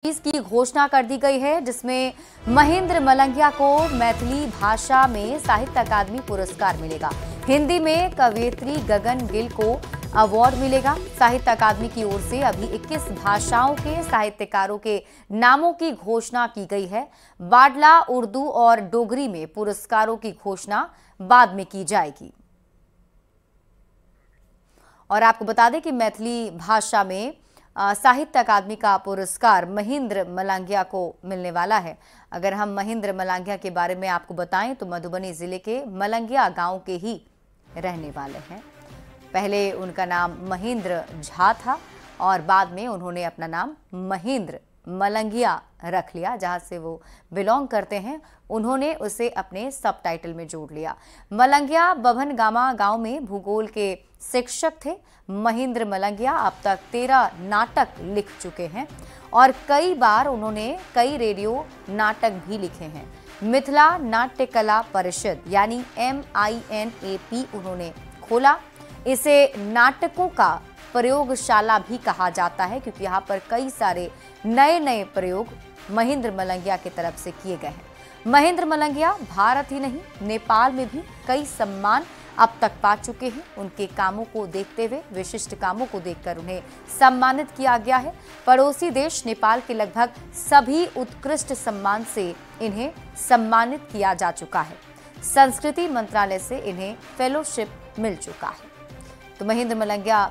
की घोषणा कर दी गई है, जिसमें महेंद्र मलंगिया को मैथिली भाषा में साहित्य अकादमी पुरस्कार मिलेगा। हिंदी में कवयित्री गगन गिल को अवार्ड मिलेगा। साहित्य अकादमी की ओर से अभी 21 भाषाओं के साहित्यकारों के नामों की घोषणा की गई है। बाडला, उर्दू और डोगरी में पुरस्कारों की घोषणा बाद में की जाएगी। और आपको बता दें कि मैथिली भाषा में साहित्य अकादमी का पुरस्कार महेंद्र मलंगिया को मिलने वाला है। अगर हम महेंद्र मलंगिया के बारे में आपको बताएं तो मधुबनी जिले के मलंगिया गांव के ही रहने वाले हैं। पहले उनका नाम महेंद्र झा था और बाद में उन्होंने अपना नाम महेंद्र मलंगिया रख लिया। जहां से वो बिलोंग करते हैं उन्होंने उसे अपने सब टाइटल में जोड़ लिया। मलंगिया बभनगामा गांव में भूगोल के शिक्षक थे। महेंद्र मलंगिया अब तक 13 नाटक लिख चुके हैं और कई बार उन्होंने कई रेडियो नाटक भी लिखे हैं। मिथिला नाट्य कला परिषद यानी MINAP उन्होंने खोला। इसे नाटकों का प्रयोगशाला भी कहा जाता है, क्योंकि यहाँ पर कई सारे नए प्रयोग महेंद्र मलंगिया की तरफ से किए गए हैं। महेंद्र मलंगिया भारत ही नहीं, नेपाल में भी कई सम्मान अब तक पा चुके हैं। उनके कामों को देखते हुए, विशिष्ट कामों को देखकर उन्हें सम्मानित किया गया है। पड़ोसी देश नेपाल के लगभग सभी उत्कृष्ट सम्मान से इन्हें सम्मानित किया जा चुका है। संस्कृति मंत्रालय से इन्हें फेलोशिप मिल चुका है। तो महेंद्र मलंगिया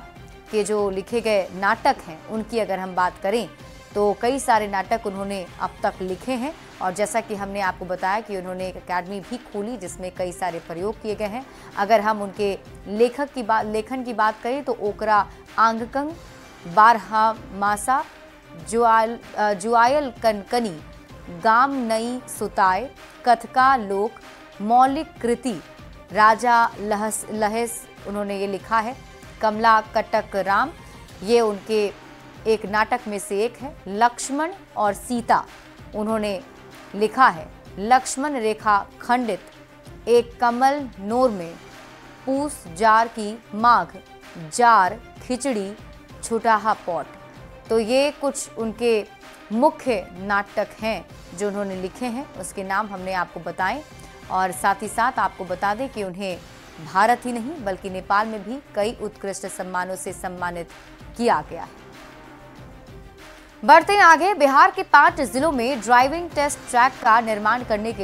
के जो लिखे गए नाटक हैं उनकी अगर हम बात करें तो कई सारे नाटक उन्होंने अब तक लिखे हैं। और जैसा कि हमने आपको बताया कि उन्होंने एक अकादमी भी खोली जिसमें कई सारे प्रयोग किए गए हैं। अगर हम उनके लेखन की बात करें तो ओकरा आंगकंग, बारहमासा, जुआयल कनकनी, गाम नई सुताय, कथका लोक, मौलिक कृति, राजा लहेस उन्होंने ये लिखा है। कमला कटक राम ये उनके एक नाटक में से एक है। लक्ष्मण और सीता उन्होंने लिखा है। लक्ष्मण रेखा खंडित, एक कमल नोर में, पूस जार की माघ, जार खिचड़ी, छुटाहा पॉट। तो ये कुछ उनके मुख्य नाटक हैं जो उन्होंने लिखे हैं। उसके नाम हमने आपको बताएं और साथ ही साथ आपको बता दें कि उन्हें भारत ही नहीं बल्कि नेपाल में भी कई उत्कृष्ट सम्मानों से सम्मानित किया गया है। बढ़ते आगे, बिहार के 5 जिलों में ड्राइविंग टेस्ट ट्रैक का निर्माण करने के